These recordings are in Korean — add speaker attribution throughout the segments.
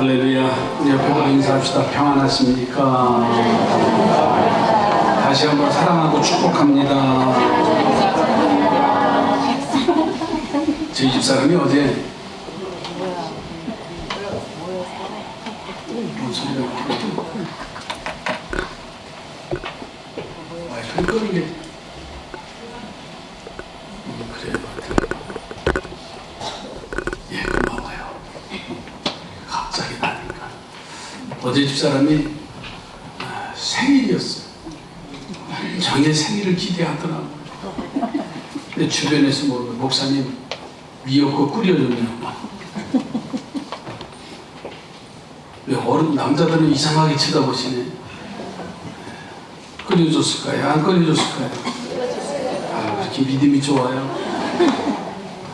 Speaker 1: 할렐루야. 우리 옆에 가 인사합시다. 평안하십니까? 다시 한번 사랑하고 축복합니다. 저희 집사람이 어제 뭔 소리가 이렇게 와이프는 끄는 게 그래요. 예, 고마워요. 갑자기 나니까 어제 집사람이 생일이었어요. 정의 생일을 기대하더라고요. 근데 주변에서 모르고 목사님 미역국 끓여줬냐고. 왜 어른 남자들은 이상하게 쳐다보시네. 끓여줬을까요? 안 끓여줬을까요? 아, 그렇게 믿음이 좋아요.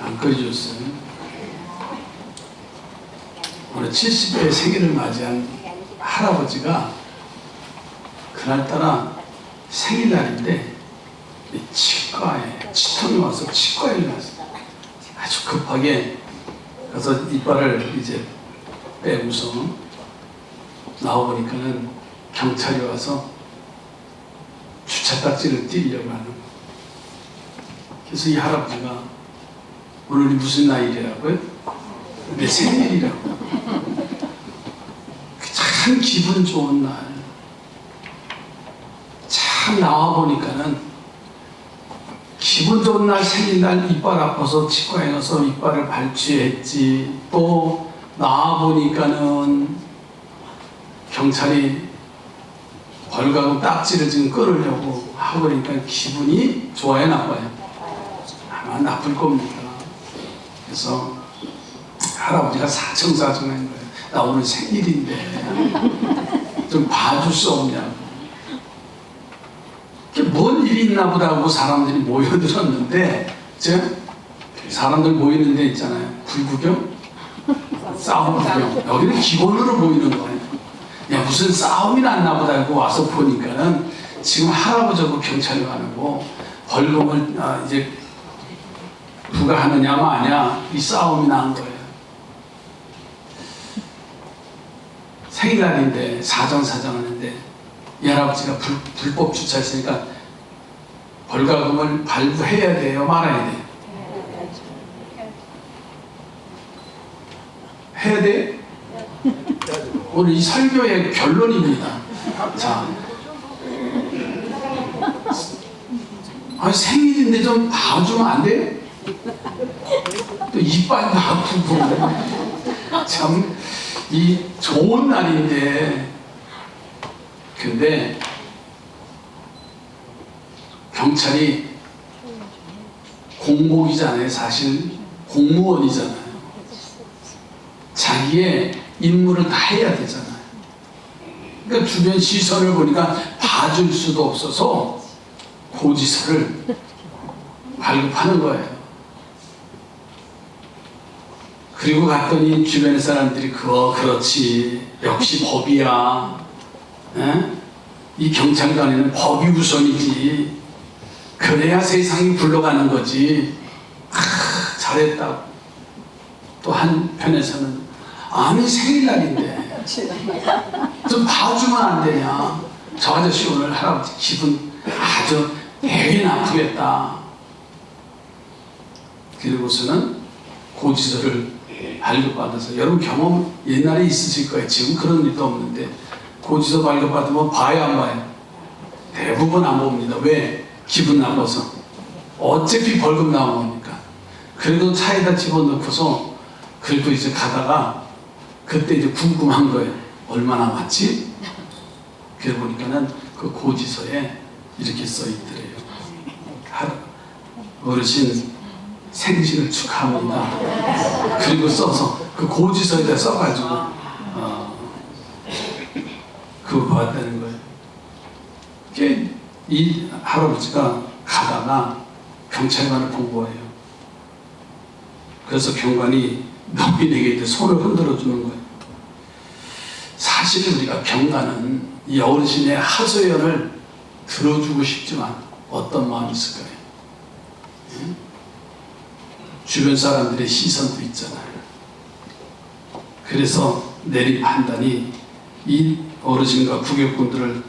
Speaker 1: 안 끓여줬어요. 오늘 70회 생일을 맞이한 할아버지가 그날따라 생일날인데 치과에 치통이 와서 치과에 갔어요. 아주 급하게 가서 이빨을 이제 빼고서 나와보니까는 경찰이 와서 주차 딱지를 띄려고 하는 거예요. 그래서 이 할아버지가 오늘이 무슨 날이라고요? 내 생일이라고. 참 기분 좋은 날. 참 나와보니까는 기분 좋은 날, 생일날 이빨 아파서 치과에 가서 이빨을 발치했지. 또 나와보니까는 경찰이 벌가고 딱지를 지금 끊으려고 하고 그러니까 기분이 좋아요, 나빠요? 아마 나쁠 겁니다. 그래서 할아버지가 사청사청한 거예요. 나 오늘 생일인데 좀 봐줄 수 없냐고. 뭔 일이 있나 보다 하고 사람들이 모여들었는데, 사람들 모이는 데 있잖아요. 불구경? 싸움 구경. 여기는 기본으로 모이는 거예요. 야, 무슨 싸움이 났나 보다 하고 와서 보니까는 지금 할아버지하고 경찰관하고 벌금을 이제 부과하느냐 마냐 이 싸움이 난 거예요. 생일날인데 사정하는데 이 할아버지가 불법 주차했으니까 벌가금을 발부해야 돼요, 말아야 돼요? 해야 돼? 오늘 이 설교의 결론입니다. 자, 생일인데 좀 봐주면 안 돼요? 또 이빨도 아프고 참 이 좋은 날인데, 근데 경찰이 공복이잖아요. 사실 공무원이잖아요. 자기의 임무를 다 해야 되잖아요. 그러니까 주변 시선을 보니까 봐줄 수도 없어서 고지서를 발급하는 거예요. 그리고 갔더니 주변의 사람들이 그렇지, 역시 법이야. 에? 이 경찰관에는 법이 우선이지. 그래야 세상이 굴러가는 거지. 잘했다고. 또 한편에서는 아니 생일날인데 좀 봐주면 안 되냐. 저 아저씨 오늘 할아버지 기분 아주 되게 나쁘겠다. 그리고서는 고지서를 발급받아서, 여러분 경험 옛날에 있으실 거예요. 지금 그런 일도 없는데 고지서 발급받으면 봐야 안 봐요? 대부분 안 봅니다. 왜? 기분 나빠서. 어차피 벌금 나오니까. 그래도 차에다 집어넣고서 그리고 이제 가다가 그때 이제 궁금한 거예요. 얼마나 맞지? 그래 보니까는 그 고지서에 이렇게 써 있더래요. 어르신 생신을 축하합니다. 그리고 써서 그 고지서에다 써가지고 그거 봤다는 거예요. 이 할아버지가 가다가 경찰관을 본 거예요. 그래서 경관이 노인에게 이제 손을 흔들어 주는 거예요. 사실 우리가 경관은 이 어르신의 하소연을 들어주고 싶지만 어떤 마음이 있을까요? 주변 사람들의 시선도 있잖아요. 그래서 내린 판단이 이 어르신과 부교꾼들을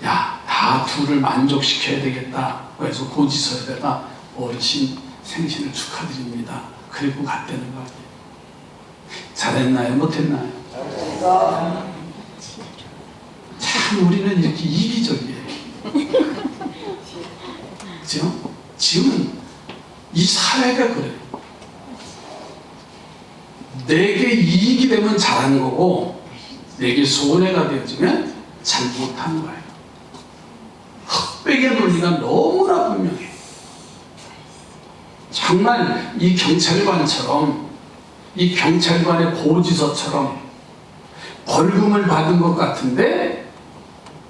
Speaker 1: 다 둘을 만족시켜야 되겠다. 그래서 고지서에다가 어르신 생신을 축하드립니다. 그리고 갔다는 거 아니에요. 잘했나요? 못했나요? 참 우리는 이렇게 이기적이에요. 그죠? 지금은 이 사회가 그래요. 내게 이익이 되면 잘한 거고 내게 손해가 되어지면 잘못한 거예요. 흑백의 논리가 너무나 분명해. 정말 이 경찰관처럼, 이 경찰관의 고지서처럼 벌금을 받은 것 같은데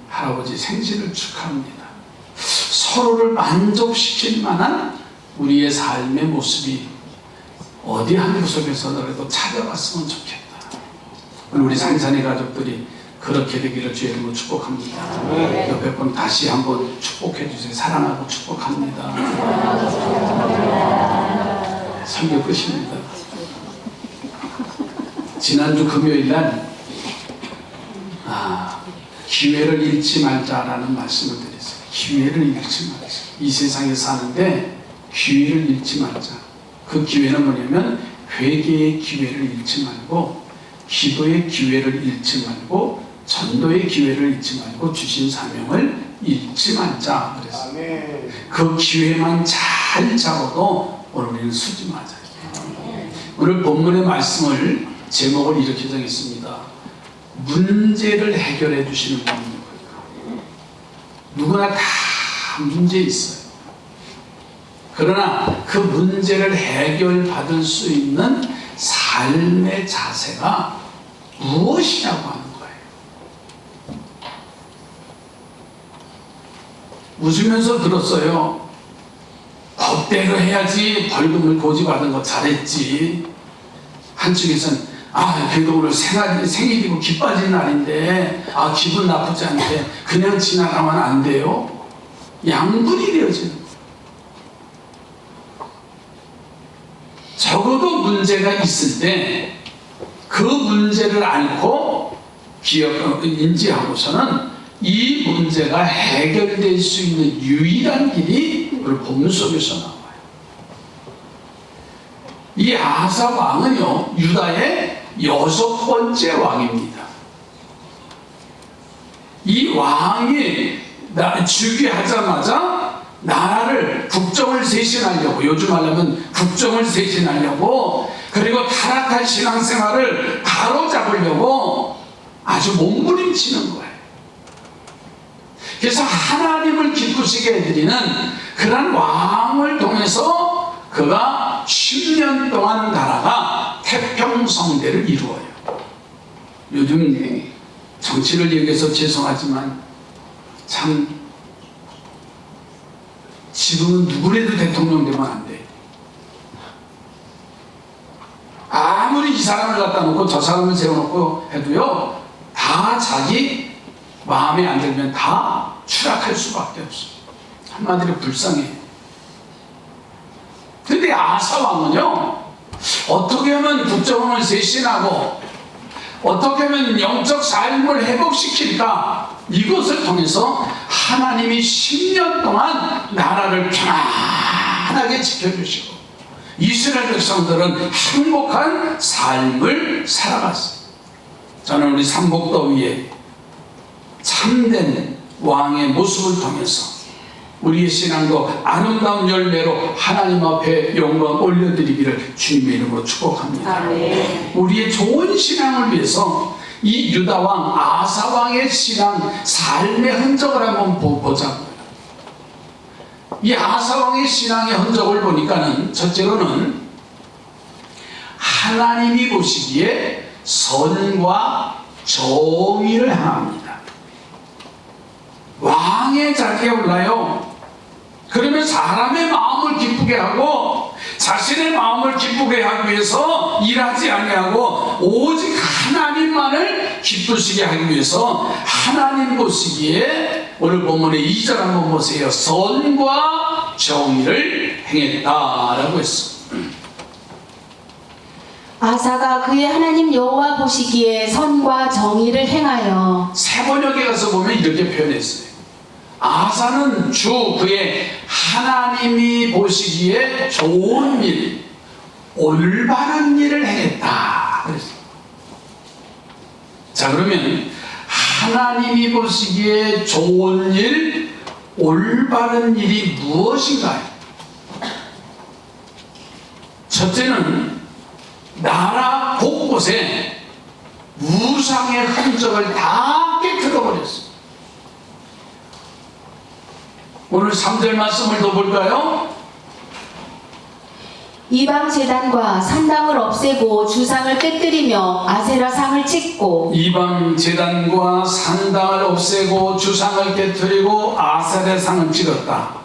Speaker 1: 할아버지 생신을 축하합니다. 서로를 만족시킬 만한 우리의 삶의 모습이 어디 한 구석에서라도 찾아왔으면 좋겠다. 우리 상산의 가족들이 그렇게 되기를 주의 이름으로 축복합니다. 옆에 분 다시 한번 축복해 주세요. 사랑하고 축복합니다. 설교 끝입니다. 지난주 금요일 날 기회를 잃지 말자라는 말씀을 드렸어요. 기회를 잃지 말자. 이 세상에 사는데 기회를 잃지 말자. 그 기회는 뭐냐면 회개의 기회를 잃지 말고 기도의 기회를 잃지 말고 전도의 기회를 잃지 말고 주신 사명을 잃지 말자 그랬어요. 그 기회만 잘 잡아도 오늘 우리는 수지 맞아요. 오늘 본문의 말씀을 제목을 이렇게 정했습니다. 문제를 해결해 주시는 분이 누구일까? 누구나 다 문제 있어요. 그러나 그 문제를 해결받을 수 있는 삶의 자세가 무엇이냐고 하는 거예요. 웃으면서 들었어요. 법대로 해야지. 벌금을 고지받은 거 잘했지. 한쪽에서는 그래도 오늘 생일이고 기빠진 날인데 기분 나쁘지 않게 그냥 지나가면 안 돼요. 양분이 되어지는 거예요. 적어도 문제가 있을 때 그 문제를 앓고 인지하고서는 이 문제가 해결될 수 있는 유일한 길이 오늘 본문 속에서 나와요. 이 아사 왕은요, 유다의 6번째 왕입니다. 이 왕이 즉위하자마자 나라를 국정을 쇄신하려고, 요즘 말하면 국정을 쇄신하려고, 그리고 타락한 신앙생활을 바로잡으려고 아주 몸부림치는 거예요. 그래서 하나님을 기쁘시게 해드리는 그런 왕을 통해서 그가 10년 동안 나라가 태평성대를 이루어요. 요즘 정치를 얘기해서 죄송하지만 참 지금은 누구라도 대통령 되면 안 돼. 아무리 이 사람을 갖다 놓고 저 사람을 세워놓고 해도요, 다 자기 마음에 안 들면 다 추락할 수밖에 없어요. 한마디로 불쌍해. 근데 아사 왕은요, 어떻게 하면 국정을 쇄신하고 어떻게 하면 영적 삶을 회복시킬까, 이것을 통해서 하나님이 10년 동안 나라를 편안하게 지켜주시고 이스라엘 백성들은 행복한 삶을 살아갔어요. 저는 우리 삼복더위에 참된 왕의 모습을 통해서 우리의 신앙도 아름다운 열매로 하나님 앞에 영광 올려드리기를 주님의 이름으로 축복합니다. 아멘. 우리의 좋은 신앙을 위해서 이 유다왕 아사왕의 신앙 삶의 흔적을 한번 보자고요. 이 아사왕의 신앙의 흔적을 보니까는 첫째로는 하나님이 보시기에 선과 정의를 행합니다. 왕의 자리에 올라요. 그러면 사람의 마음을 기쁘게 하고 자신의 마음을 기쁘게 하기 위해서 일하지 아니하고 오직 하나님만을 기쁘시게 하기 위해서 하나님 보시기에 오늘 본문의 2절 한번 보세요. 선과 정의를 행했다라고 했어.
Speaker 2: 아사가 그의 하나님 여호와 보시기에 선과 정의를 행하여.
Speaker 1: 새 번역에 가서 보면 이렇게 표현했어요. 아사는 주 그의 하나님이 보시기에 좋은 일, 올바른 일을 행했다 그랬어요. 자, 그러면 하나님이 보시기에 좋은 일, 올바른 일이 무엇인가요? 첫째는 나라 곳곳에 우상의 흔적을 다 깨뜨려버렸어요. 오늘 3절 말씀을 더 볼까요?
Speaker 2: 이방 제단과 산당을 없애고 주상을 깨뜨리며 아세라상을 찍고.
Speaker 1: 이방 제단과 산당을 없애고 주상을 깨뜨리고 아세라상을 찍었다.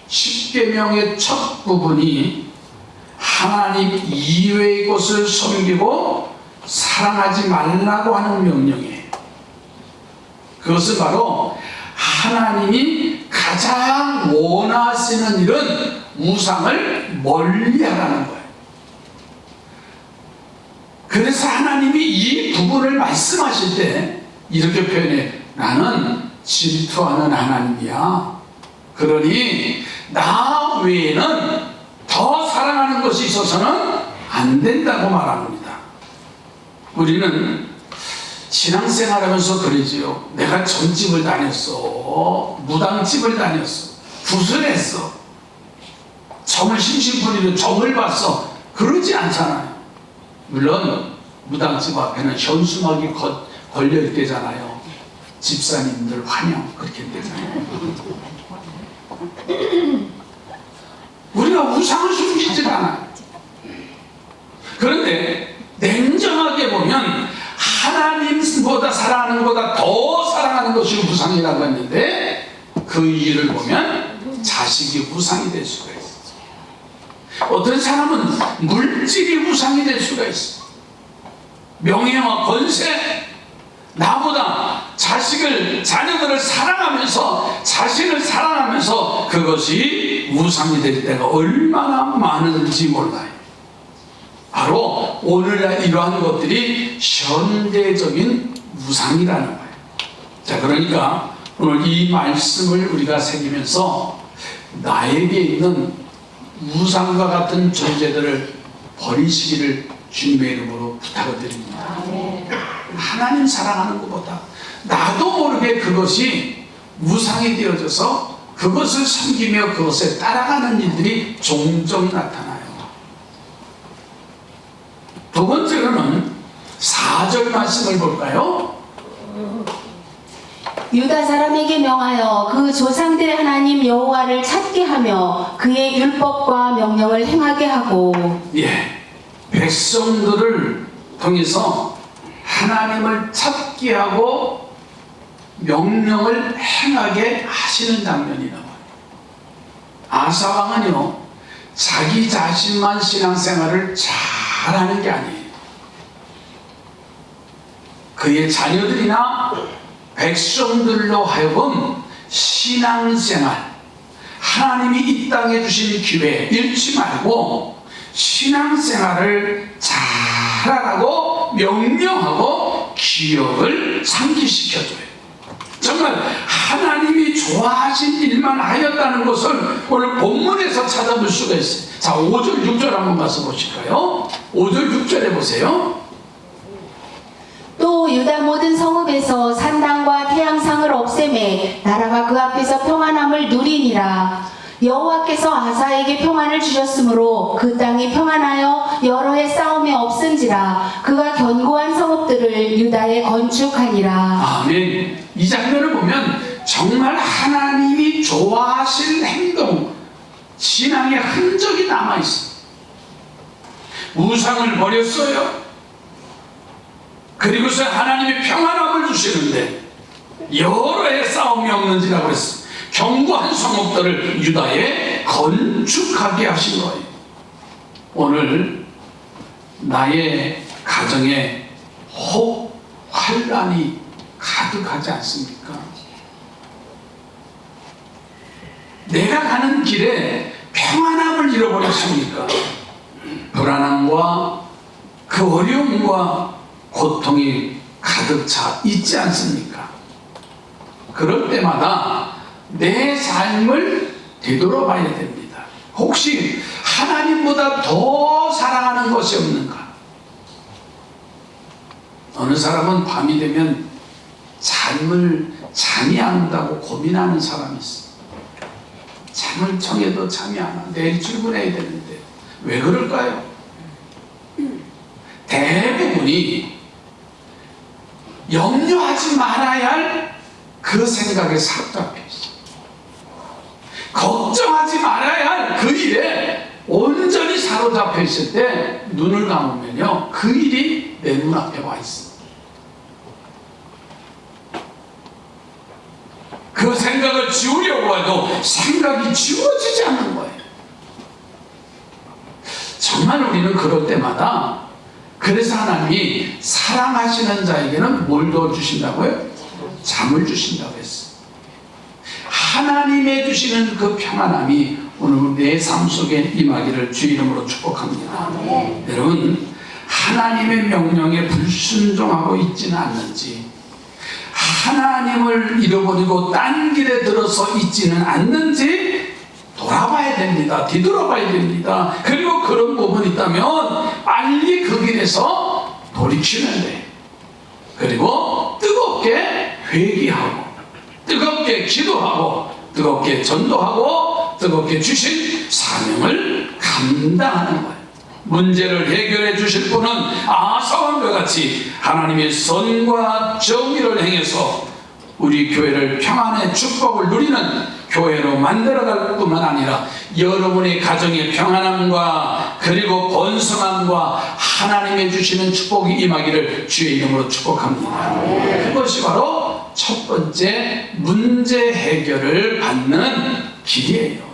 Speaker 1: 십계명의 첫 부분이 하나님 이외의 것을 섬기고 사랑하지 말라고 하는 명령이에요. 그것은 바로 하나님이 가장 원하시는 일은 우상을 멀리하라는 거예요. 그래서 하나님이 이 부분을 말씀하실 때 이렇게 표현해. 나는 질투하는 하나님이야. 그러니 나 외에는 더 사랑하는 것이 있어서는 안 된다고 말합니다. 우리는 신앙생활하면서 그러지요. 내가 전집을 다녔어, 무당집을 다녔어, 구슬했어, 점을 심심풀이로 점을 봤어, 그러지 않잖아요. 물론 무당집 앞에는 현수막이 걸려있대잖아요. 집사님들 환영 그렇게 되잖아요. 우리가 우상을 숨기지 않아요. 그런데 냉정하게 보면 하나님보다 사랑하는 것보다 더 사랑하는 것이 우상이라고 했는데 그 일을 보면 자식이 우상이 될 수가 있어요. 어떤 사람은 물질이 우상이 될 수가 있어요. 명예와 권세, 나보다 자녀들을 사랑하면서 자신을 사랑하면서 그것이 우상이 될 때가 얼마나 많은지 몰라요. 바로 오늘날 이러한 것들이 현대적인 우상이라는 거예요. 자, 그러니까 오늘 이 말씀을 우리가 새기면서 나에게 있는 우상과 같은 존재들을 버리시기를 주님의 이름으로 부탁을 드립니다. 하나님 사랑하는 것보다 나도 모르게 그것이 우상이 되어져서 그것을 섬기며 그것에 따라가는 일들이 종종 나타나요. 두 번째로는 4절 말씀을 볼까요?
Speaker 2: 유다 사람에게 명하여 그 조상들의 하나님 여호와를 찾게 하며 그의 율법과 명령을 행하게 하고.
Speaker 1: 백성들을 통해서 하나님을 찾게 하고 명령을 행하게 하시는 장면이 나와요. 아사 왕은요, 자기 자신만 신앙생활을 잘하는 게 아니에요. 그의 자녀들이나 백성들로 하여금 신앙생활, 하나님이 이 땅에 주신 기회 잃지 말고 신앙생활을 잘하라고 명령하고 기억을 상기시켜줘요. 정말 하나님이 좋아하신 일만 하였다는 것을 오늘 본문에서 찾아볼 수가 있어요. 자, 5절 6절 한번 가서 보실까요? 5절 6절에 보세요.
Speaker 2: 또 유다 모든 성읍에서 산당과 태양상을 없애매 나라가 그 앞에서 평안함을 누리니라. 여호와께서 아사에게 평안을 주셨으므로 그 땅이 평안하여 여러 해 싸움이 없은지라. 그가 견고한 성읍들을 유다에 건축하니라.
Speaker 1: 아멘. 이 장면을 보면 정말 하나님이 좋아하실 행동, 신앙의 흔적이 남아있어요. 우상을 버렸어요. 그리고서 하나님이 평안함을 주시는데 여러 해 싸움이 없는지라고 그랬어요. 견고한 성읍들을 유다에 건축하게 하신 거예요. 오늘 나의 가정에 혹 환란이 가득하지 않습니까? 내가 가는 길에 평안함을 잃어버렸습니까? 불안함과 그 어려움과 고통이 가득 차 있지 않습니까? 그럴 때마다 내 삶을 되돌아봐야 됩니다. 혹시 하나님보다 더 사랑하는 것이 없는가? 어느 사람은 밤이 되면 잠이 안 온다고 고민하는 사람이 있어. 잠을 청해도 잠이 안 와. 내일 출근해야 되는데 왜 그럴까요? 대부분이 염려하지 말아야 할 그 생각에 사로잡혀 있어. 걱정하지 말아야 할 그 일에 온전히 사로잡혀 있을 때 눈을 감으면요, 그 일이 내 눈앞에 와 있어. 그 생각을 지우려고 해도 생각이 지워지지 않는 거예요. 정말 우리는 그럴 때마다, 그래서 하나님이 사랑하시는 자에게는 뭘 넣어주신다고요? 잠을 주신다고 했어요. 하나님의 주시는 그 평안함이 오늘 내 삶 속에 임하기를 주 이름으로 축복합니다. 여러분, 하나님의 명령에 불순종하고 있지는 않는지, 하나님을 잃어버리고 딴 길에 들어서 있지는 않는지 돌아봐야 됩니다. 뒤돌아봐야 됩니다. 그리고 그런 부분이 있다면 빨리 그 길에서 돌이키면 돼요. 그리고 뜨겁게 회개하고, 뜨겁게 기도하고, 뜨겁게 전도하고, 뜨겁게 주신 사명을 감당하는 거예요. 문제를 해결해 주실 분은 아사왕과 같이 하나님의 선과 정의를 행해서 우리 교회를 평안의 축복을 누리는 교회로 만들어갈 뿐만 아니라 여러분의 가정의 평안함과 그리고 번성함과 하나님의 주시는 축복이 임하기를 주의 이름으로 축복합니다. 그것이 바로 첫 번째 문제 해결을 받는 길이에요.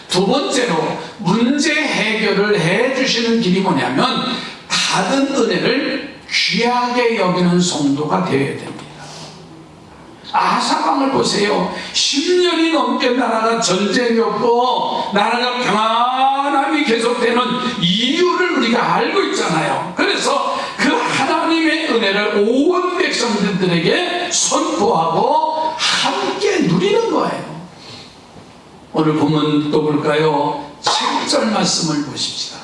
Speaker 1: 두 번째로 문제 해결을 해주시는 길이 뭐냐면 받은 은혜를 귀하게 여기는 성도가 되어야 됩니다. 아사왕을 보세요. 10년이 넘게 나라가 전쟁이 없고 나라가 평안함이 계속되는 이유를 우리가 알고 있잖아요. 그래서 그 하나님의 은혜를 온 백성들에게 선포하고 함께 누리는 거예요. 오늘 본문 또 볼까요? 7절 말씀을 보십시다.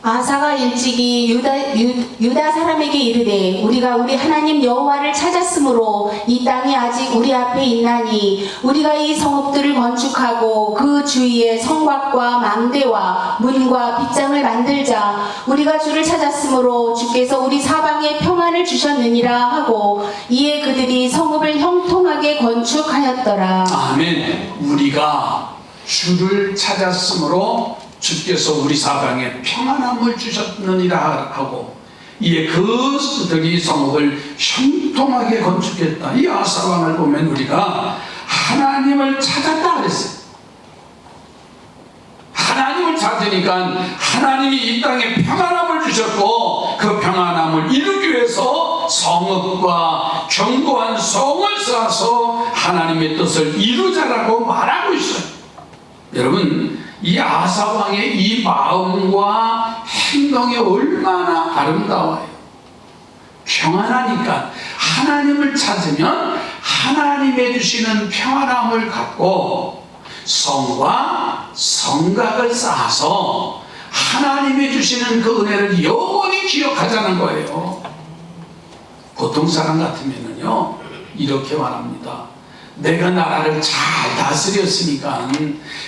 Speaker 2: 아사가 일찍이 유다 사람에게 이르되 우리가 우리 하나님 여호와를 찾았으므로 이 땅이 아직 우리 앞에 있나니 우리가 이 성읍들을 건축하고 그 주위에 성곽과 망대와 문과 빗장을 만들자. 우리가 주를 찾았으므로 주께서 우리 사방에 평안을 주셨느니라 하고 이에 그들이 성읍을 형통하게 건축하였더라.
Speaker 1: 아멘. 우리가 주를 찾았으므로 주께서 우리 사방에 평안함을 주셨느니라 하고 이에 그들이 성읍을 형통하게 건축했다. 이 아사왕을 보면 우리가 하나님을 찾았다 그랬어요. 하나님을 찾으니까 하나님이 이 땅에 평안함을 주셨고 그 평안함을 이루기 위해서 성읍과 견고한 성을 쌓아서 하나님의 뜻을 이루자라고 말하고 있어요. 여러분, 이 아사왕의 이 마음과 행동이 얼마나 아름다워요. 평안하니까 하나님을 찾으면 하나님의 주시는 평안함을 갖고 성과 성곽을 쌓아서 하나님의 주시는 그 은혜를 영원히 기억하자는 거예요. 보통 사람 같으면요 이렇게 말합니다. 내가 나라를 잘 다스렸으니까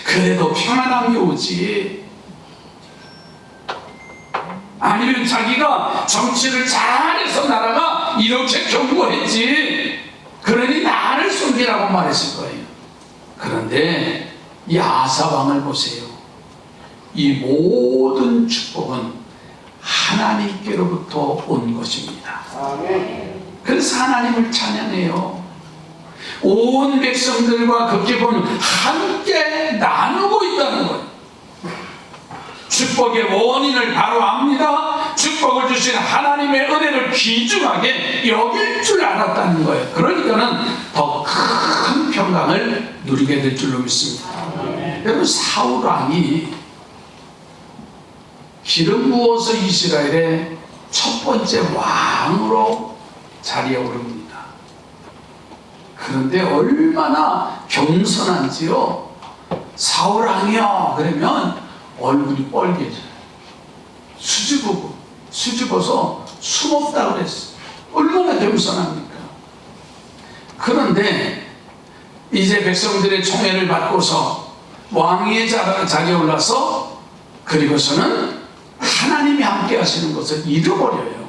Speaker 1: 그래도 평안함이 오지. 아니면 자기가 정치를 잘해서 나라가 이렇게 견고했지. 그러니 나를 섬기라고 말했을 거예요. 그런데 이 아사왕을 보세요. 이 모든 축복은 하나님께로부터 온 것입니다. 그래서 하나님을 찬양해요. 온 백성들과 그 기쁨을 함께 나누고 있다는 거예요. 축복의 원인을 바로 압니다. 축복을 주신 하나님의 은혜를 귀중하게 여길 줄 알았다는 거예요. 그러니까는 더 큰 평강을 누리게 될 줄로 믿습니다. 여러분, 사울 왕이 기름 부어서 이스라엘의 첫 번째 왕으로 자리에 오릅니다. 그런데 얼마나 겸손한지요. 사울 왕이여 그러면 얼굴이 빨개져요. 수줍어서 숨었다 그랬어요. 얼마나 겸손합니까? 그런데 이제 백성들의 총애를 받고서 왕위의 자리에 올라서 그리고서는 하나님이 함께 하시는 것을 잃어버려요.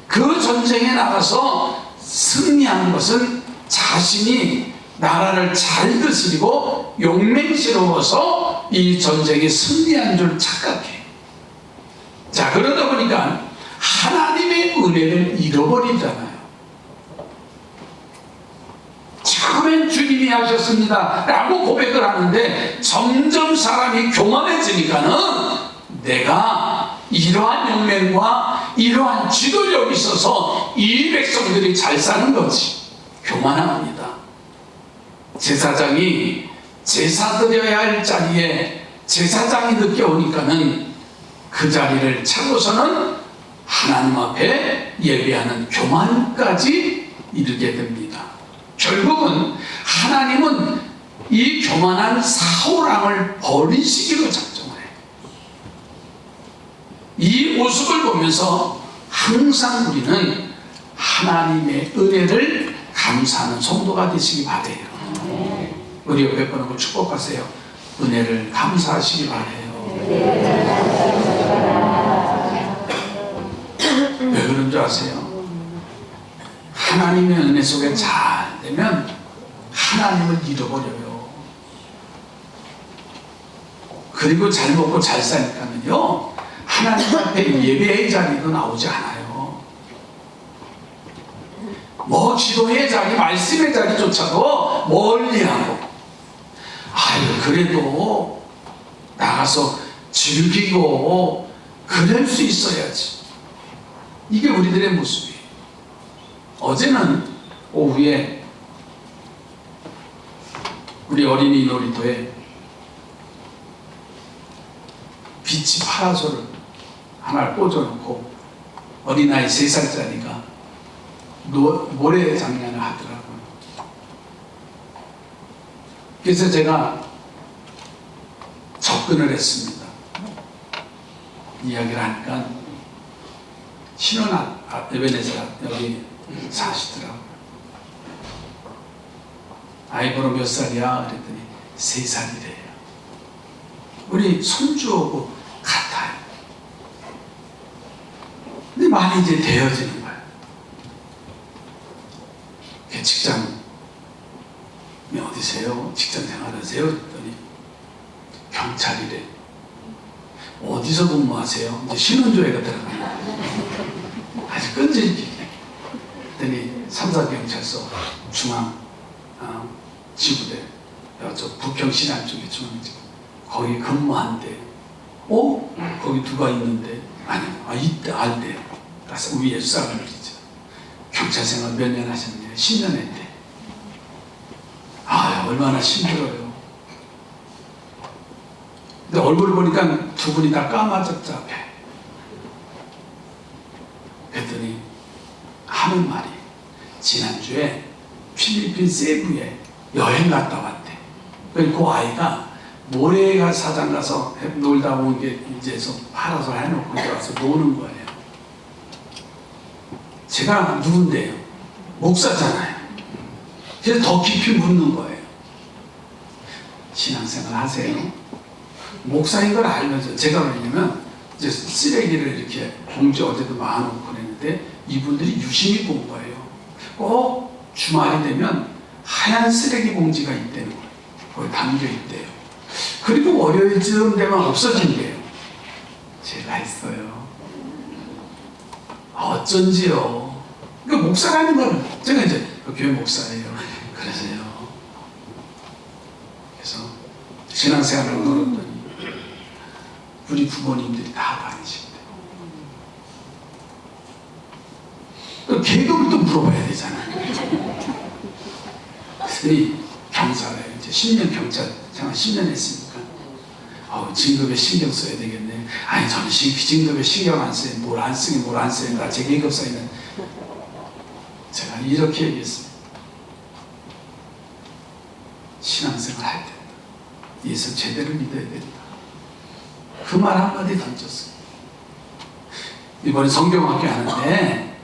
Speaker 1: 그 전쟁에 나가서 승리하는 것은 자신이 나라를 잘 다스리고 용맹스러워서 이 전쟁에 승리한 줄 착각해. 자, 그러다 보니까 하나님의 은혜를 잃어버리잖아요. 처음엔 주님이 하셨습니다 라고 고백을 하는데 점점 사람이 교만해지니까는 내가 이러한 용맹과 이러한 지도력이 있어서 이 백성들이 잘 사는 거지. 교만합니다. 제사장이 제사 드려야 할 자리에 제사장이 늦게 오니까는 그 자리를 차고서는 하나님 앞에 예배하는 교만까지 이르게 됩니다. 결국은 하나님은 이 교만한 사울왕을 버리시기로 작정을 해요. 이 모습을 보면서 항상 우리는 하나님의 은혜를 감사하는 성도가 되시기 바라요. 우리 옆에 분하고 축복하세요. 은혜를 감사하시기 바라요. 왜 그런 줄 아세요? 하나님의 은혜 속에 잘 되면 하나님을 잃어버려요. 그리고 잘 먹고 잘 사니까는요, 하나님 앞에 예배의 자리도 나오지 않아요. 뭐 기도의 자리, 말씀의 자리조차도 멀리하고, 아유 그래도 나가서 즐기고 그럴 수 있어야지. 이게 우리들의 모습이에요. 어제는 오후에 우리 어린이 놀이터에 비치 파라솔을 하나 꽂아놓고 어린아이 3살짜리가 모래 장난을 하더라고요. 그래서 제가 접근을 했습니다. 이야기를 하니까 신혼 에베네zer 여기 사시더라고요. 아이 보러 몇 살이야? 그랬더니 3살이래요. 우리 손주하고 같아요. 근데 많이 이제 되어지는 거예요. 직장이 어디세요? 직장 생활하세요? 그랬더니 경찰이래. 어디서 근무하세요? 이제 신원조회가 들어가요. 아주 끈질기게. 그랬더니 삼사경찰서 중앙 지구대, 저 북경시장 쪽에 중앙지구 거기 근무한대. 거기 누가 있는데? 아니요. 이때 알대요. 가서 위에 수사를 했죠. 경찰 생활 몇 년 하셨네요? 10년 했대. 얼마나 힘들어요. 근데 얼굴을 보니까 두 분이 다 까마잡잡해. 그랬더니 하는 말이 지난주에 필리핀 세부에 여행 갔다 왔대. 그 아이가 모래가 사장 가서 놀다 온 게 이제서 팔아서 해놓고 들어와서 노는 거예요. 제가 누군데요? 목사잖아요. 그래서 더 깊이 묻는 거예요. 신앙생활 하세요? 목사인 걸 알면서 제가 왜냐면 이제 쓰레기를 이렇게 봉지 어디도 많아놓고 그랬는데 이분들이 유심히 본 거예요. 꼭 주말이 되면 하얀 쓰레기 봉지가 있다는 거예요. 거기 담겨 있대요. 그리고 월요일쯤 되면 없어진대요. 제가 했어요. 어쩐지요. 그러니까 목사라는 거는 제가 이제 교회 목사예요. 그래서요. 그래서 신앙생활을 걸었더니 우리 부모님들이 다 다니신대요. 또 계급을 또 물어봐야 되잖아요. 그랬더니 경찰에 이제 10년 경찰 생활 10년 했으니까 진급에 신경 써야 되겠네. 아니 저는 진급에 신경 안 써요. 뭘 안 써요. 나 제 계급사에는 제가 이렇게 얘기했어요. 신앙생활 할 때 예수 제대로 믿어야 된다. 그 말 한마디 던졌어요. 이번에 성경학교 하는데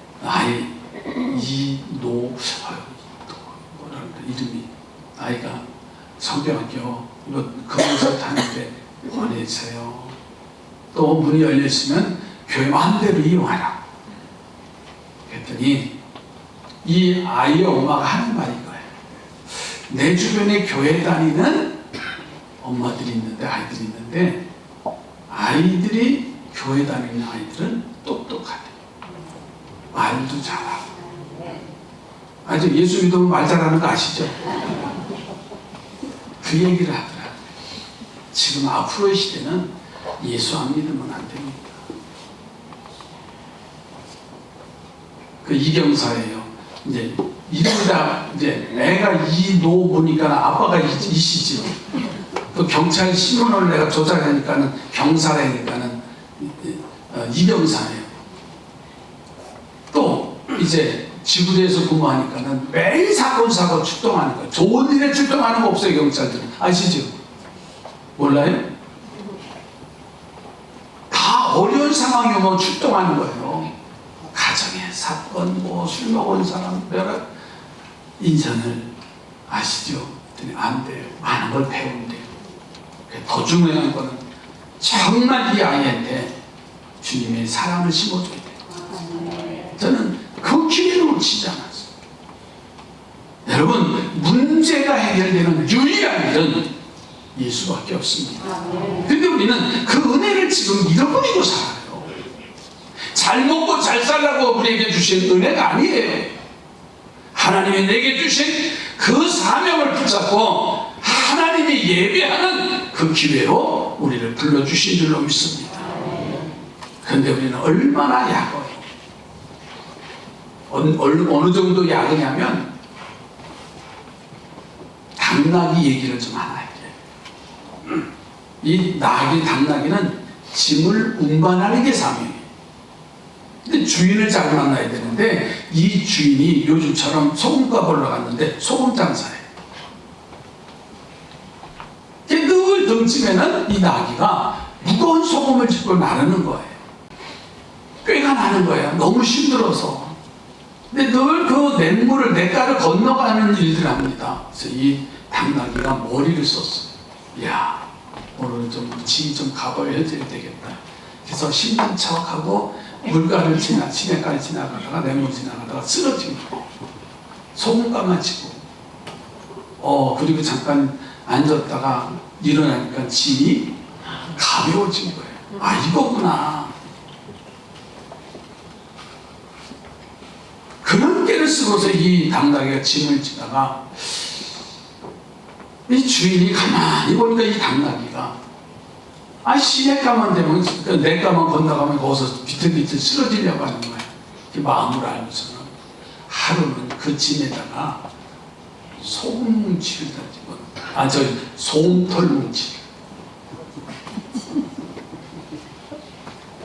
Speaker 1: 이름이 아이가 성경학교 그곳을 다니는데 보내세요. 또 문이 열렸으면 교회 마음대로 이용하라. 그랬더니 이 아이의 엄마가 하는 말이 거예요. 내 주변에 교회 다니는 엄마들이 있는데 아이들이 있는데 아이들이 교회 다니는 아이들은 똑똑하대. 말도 잘하고. 아직 예수 믿으면 말 잘하는 거 아시죠? 그 얘기를 하더라고요. 지금 앞으로의 시대는 예수 안 믿으면 안 됩니다. 그 이경사예요. 이제 이러다 이제 애가 이노 보니까 아빠가 이시죠. 또 경찰 신문을 내가 조작하니까는 경사라니까는 이경사예요. 또 이제 지구대에서 근무하니까는 매일 사건 출동하는 거예요. 좋은 일에 출동하는 거 없어요, 경찰들은. 아시죠? 몰라요? 다 어려운 상황이 오면 출동하는 거예요. 가정의 사건, 술 먹은 사람, 여러 인생을 아시죠? 안 돼요. 많은 걸 배우면 돼요. 더 중요한 거는 정말 이 아이한테 주님의 사랑을 심어줘야 돼요. 저는 그 기회를 놓치지 않았어요. 여러분, 문제가 해결되는 유일한 일은 예수밖에 없습니다. 근데 우리는 그 은혜를 지금 잃어버리고 살아요. 잘 먹고 잘 살라고 우리에게 주신 은혜가 아니에요. 하나님이 내게 주신 그 사명을 붙잡고 하나님이 예배하는 그 기회로 우리를 불러주신 줄로 믿습니다. 그런데 우리는 얼마나 약어요. 어느 정도 약이냐면 당나귀 얘기를 좀 하나 할게요. 이 당나귀는 짐을 운반하는 게 사명이에요. 근데 주인을 잘 만나야 되는데 이 주인이 요즘처럼 소금값 올라갔는데 소금 장사예요. 늘 등짐에는 이 나귀가 무거운 소금을 짚고 나르는 거예요. 꾀가 나는 거예요. 너무 힘들어서. 근데 늘 그 냇물을 냇가를 건너가는 일들을 합니다. 그래서 이 당나귀가 머리를 썼어요. 이야, 오늘 좀 짐이 좀 가버려져야 되겠다. 그래서 힘든 척하고 물가를 시내가를 지나가다가 냇물 지나가다가 쓰러진 거예요. 소금가만 치고. 그리고 잠깐 앉았다가 일어나니까 짐이 가벼워진 거예요. 아, 이거구나. 그런 깨를 쓰고서 이 당나귀가 짐을 지다가 이 주인이 가만히 보니까 이 당나귀가 시내가만 되면 냇가만 건너가면 거기서 비틀비틀 쓰러지려고 하는 거예요. 그 마음을 알고서는 하루는 그 짐에다가 소금 뭉치를 가지고 소금털 뭉치.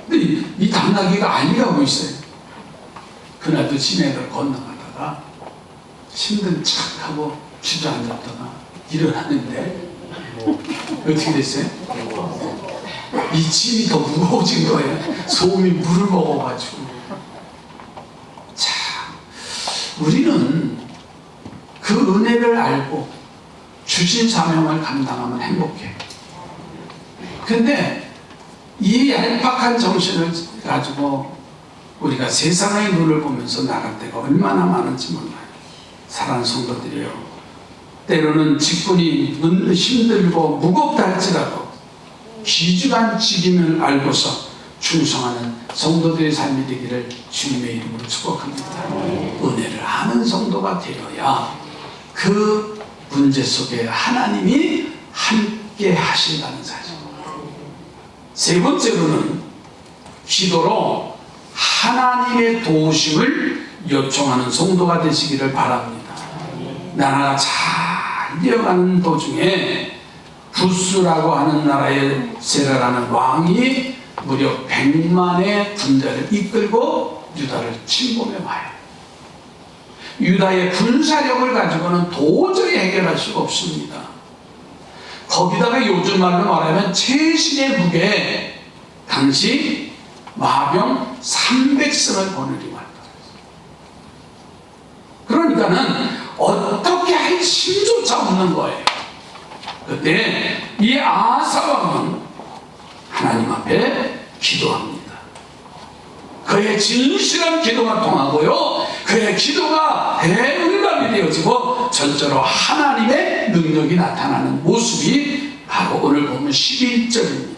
Speaker 1: 근데 이 당나귀가 아니라고 있어요. 그날도 시내를 건너가다가 힘든 척하고 주저앉았다가 일어났는데 어떻게 됐어요? 이 짐이 더 무거워진 거예요. 소금이 물을 먹어가지고. 자, 우리는 그 은혜를 알고 주신 사명을 감당하면 행복해. 근데 이 얄팍한 정신을 가지고 우리가 세상의 눈을 보면서 나갈 때가 얼마나 많은지 몰라요. 사랑하는 성도들이요, 때로는 직분이 힘들고 무겁다 할지라도 귀중한 직임을 알고서 충성하는 성도들의 삶이 되기를 주님의 이름으로 축복합니다. 은혜를 아는 성도가 되어야 그 문제 속에 하나님이 함께 하신다는 사실. 세 번째로는 기도로 하나님의 도우심을 요청하는 성도가 되시기를 바랍니다. 나라가 잘 되어가는 도중에 부스라고 하는 나라의 세라라는 왕이 무려 100만의 군대를 이끌고 유다를 침공해 와요. 유다의 군사력을 가지고는 도저히 해결할 수가 없습니다. 거기다가 요즘 말로 말하면 최신의 무게에 당시 마병 300승을 거느리고 왔다. 그러니까는 어떻게 할 힘조차 없는 거예요. 그때 이 아사왕은 하나님 앞에 기도합니다. 그의 진실한 기도가 통하고요, 그의 기도가 대응답이 되어지고 절대로 하나님의 능력이 나타나는 모습이 바로 오늘 보면 11절입니다.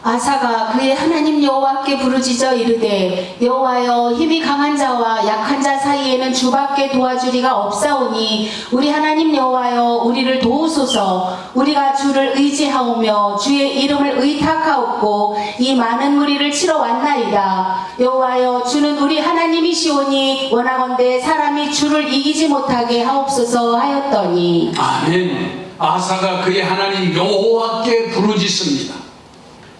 Speaker 2: 아사가 그의 하나님 여호와께 부르짖어 이르되 여호와여, 힘이 강한 자와 약한 자 사이에는 주밖에 도와주리가 없사오니 우리 하나님 여호와여, 우리를 도우소서. 우리가 주를 의지하오며 주의 이름을 의탁하옵고 이 많은 무리를 치러 왔나이다. 여호와여, 주는 우리 하나님이시오니 원하건대 사람이 주를 이기지 못하게 하옵소서 하였더니.
Speaker 1: 아멘. 아사가 그의 하나님 여호와께 부르짖습니다.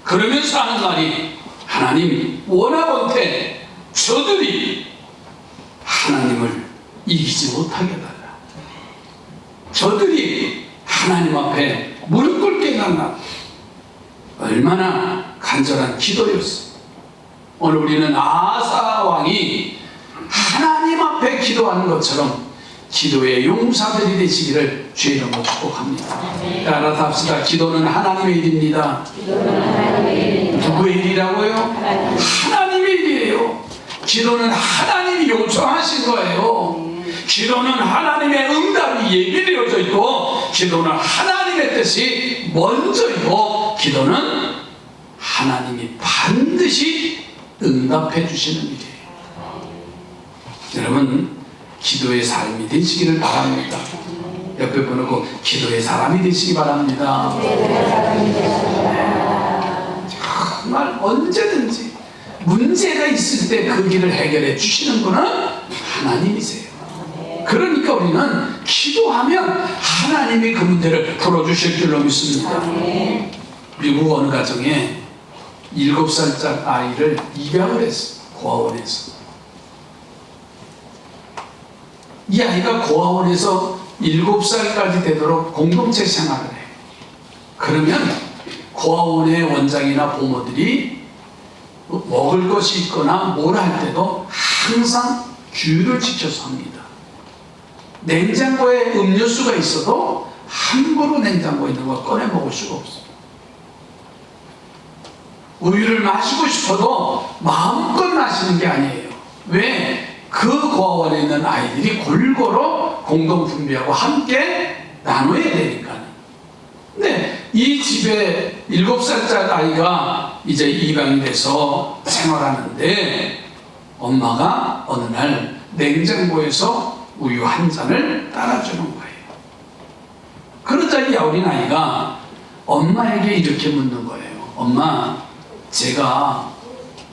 Speaker 1: 그러면서 하는 말이, 하나님 원하건대 저들이 하나님을 이기지 못하게 달라. 저들이 하나님 앞에 무릎 꿇게 달라. 얼마나 간절한 기도였어. 오늘 우리는 아사 왕이 하나님 앞에 기도하는 것처럼 기도의 용사들이 되시기를 주의 이름으로 축복합니다. 따라서 합시다. 기도는 하나님의 일입니다. 누구의 일이라고요? 하나님의 일이에요. 기도는 하나님이 요청하신 거예요. 기도는 하나님의 응답이 예비되어져 있고, 기도는 하나님의 뜻이 먼저이고, 기도는 하나님이 반드시 응답해 주시는 일이에요. 여러분, 기도의 삶이 되시기를 바랍니다. 옆에 보내고 기도의 사람이 되시기 바랍니다. 정말 언제든지 문제가 있을 때 그 길을 해결해 주시는 분은 하나님이세요. 그러니까 우리는 기도하면 하나님이 그 문제를 풀어주실 줄로 믿습니다. 미국 어느 가정에 7살짜리 아이를 입양을 했어요. 고아원에서. 이 아이가 고아원에서 7살까지 되도록 공동체 생활을 해요. 그러면 고아원의 원장이나 부모들이 먹을 것이 있거나 뭘 할 때도 항상 규율을 지켜서 합니다. 냉장고에 음료수가 있어도 함부로 냉장고에 있는 거 꺼내 먹을 수가 없어요. 우유를 마시고 싶어도 마음껏 마시는 게 아니에요. 왜? 그 고아원에 있는 아이들이 골고루 공동 분배하고 함께 나눠야 되니까요. 근데 이 집에 7살짜리 아이가 이제 입양이 돼서 생활하는데, 엄마가 어느 날 냉장고에서 우유 한 잔을 따라주는 거예요. 그러자 이 어린 아이가 엄마에게 이렇게 묻는 거예요. 엄마, 제가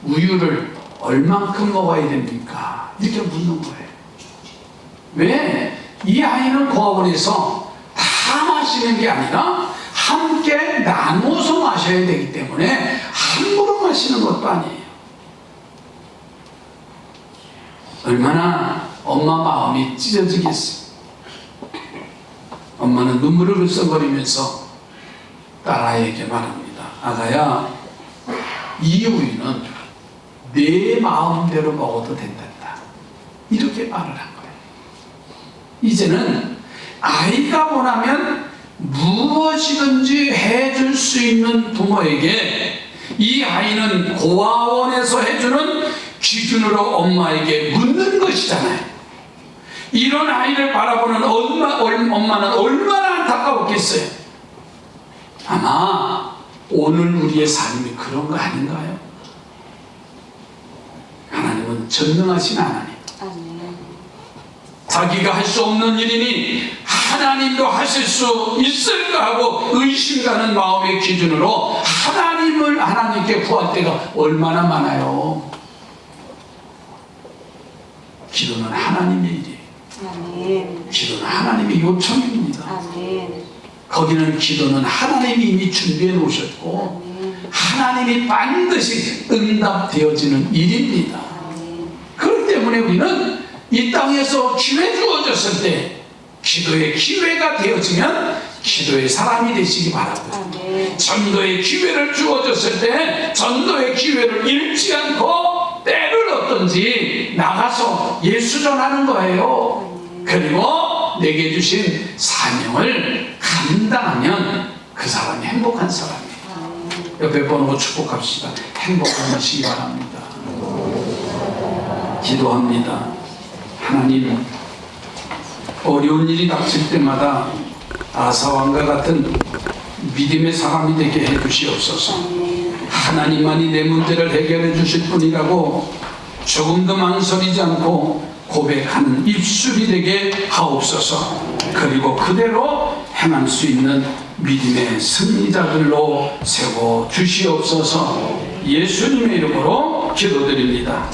Speaker 1: 우유를 얼만큼 먹어야 됩니까? 이렇게 묻는 거예요. 왜? 이 아이는 고아원에서 다 마시는 게 아니라 함께 나눠서 마셔야 되기 때문에 함부로 마시는 것도 아니에요. 얼마나 엄마 마음이 찢어지겠어요. 엄마는 눈물을 글썽거리면서 딸아이에게 말합니다. 아가야, 이 우유는 내 마음대로 먹어도 된단다. 이렇게 말을 한 거예요. 이제는 아이가 원하면 무엇이든지 해줄 수 있는 부모에게 이 아이는 고아원에서 해주는 기준으로 엄마에게 묻는 것이잖아요. 이런 아이를 바라보는 엄마는 얼마나 안타까웠겠어요. 아마 오늘 우리의 삶이 그런 거 아닌가요? 하나님은 전능하신 하나님. 자기가 할 수 없는 일이니 하나님도 하실 수 있을까 하고 의심가는 마음의 기준으로 하나님께 구할 때가 얼마나 많아요. 기도는 하나님의 일이에요. 기도는 하나님의 요청입니다.
Speaker 3: 아멘.
Speaker 1: 거기는 기도는 하나님이 이미 준비해 놓으셨고 하나님이 반드시 응답되어지는 일입니다. 그렇기 때문에 우리는 이 땅에서 기회 주어졌을 때 기도의 기회가 되어지면 기도의 사람이 되시기 바라고요.
Speaker 3: 아멘.
Speaker 1: 전도의 기회를 주어졌을 때 전도의 기회를 잃지 않고 때를 얻든지 나가서 예수 전하는 거예요. 그리고 내게 주신 사명을 감당하면 그 사람이 행복한 사람이에요. 옆에 보고 축복합시다. 행복하시기 바랍니다. 기도합니다. 하나님, 어려운 일이 닥칠 때마다 아사왕과 같은 믿음의 사람이 되게 해주시옵소서. 하나님만이 내 문제를 해결해 주실 분이라고 조금도 망설이지 않고 고백하는 입술이 되게 하옵소서. 그리고 그대로 행할 수 있는 믿음의 승리자들로 세워 주시옵소서. 예수님의 이름으로 기도드립니다.